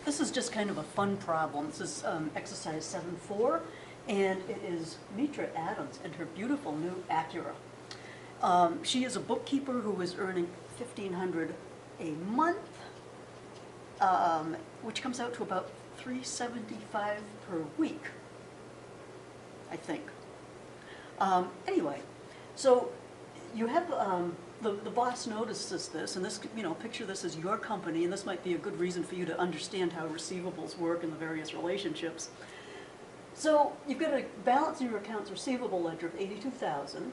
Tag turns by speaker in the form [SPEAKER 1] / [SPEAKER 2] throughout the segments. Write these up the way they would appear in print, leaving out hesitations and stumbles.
[SPEAKER 1] This is just kind of a fun problem. This is exercise 7.4, and it is Mitra Adams and her beautiful new Acura. She is a bookkeeper who is earning $1,500 a month, which comes out to about $375 per week, I think. Anyway, so you have the boss notices this, and this, picture this as your company, and this might be a good reason for you to understand how receivables work in the various relationships. So you've got a balance in your accounts receivable ledger of $82,000,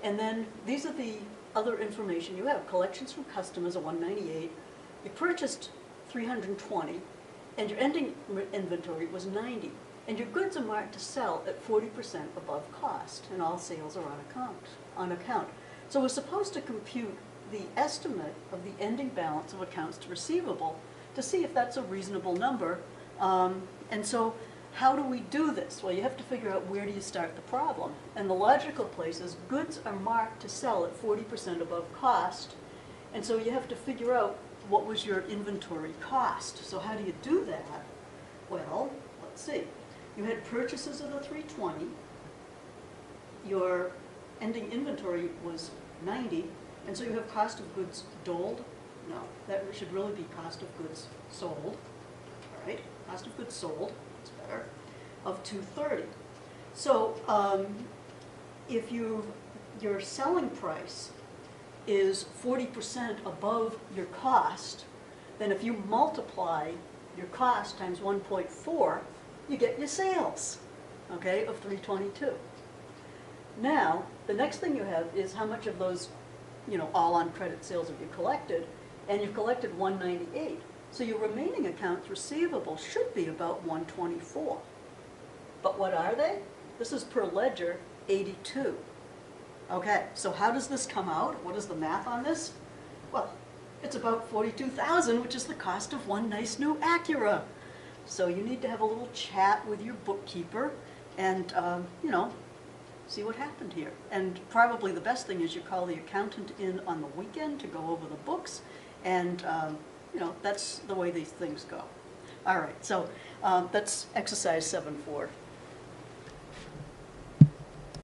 [SPEAKER 1] and then these are the other information you have. Collections from customers are $198. You purchased $320, and your ending inventory was $90. And your goods are marked to sell at 40% above cost, and all sales are on account. So we're supposed to compute the estimate of the ending balance of accounts to receivable to see if that's a reasonable number. And so how do we do this? Well, you have to figure out where do you start the problem. And the logical place is goods are marked to sell at 40% above cost, and so you have to figure out what was your inventory cost. So how do you do that? Well, let's see. You had purchases of the 320, your ending inventory was 90, and so you have cost of goods doled. No, that should really be cost of goods sold. All right, cost of goods sold, that's better, of 230. So if your selling price is 40% above your cost, then if you multiply your cost times 1.4, you get your sales, okay, of 322. Now, the next thing you have is how much of those, all on credit sales have you collected, and you've collected 198. So your remaining accounts receivable should be about 124. But what are they? This is per ledger 82. Okay, so how does this come out? What is the math on this? Well, it's about $42,000, which is the cost of one nice new Acura. So you need to have a little chat with your bookkeeper and, see what happened here. And probably the best thing is you call the accountant in on the weekend to go over the books, and, that's the way these things go. All right, so that's exercise 7.4.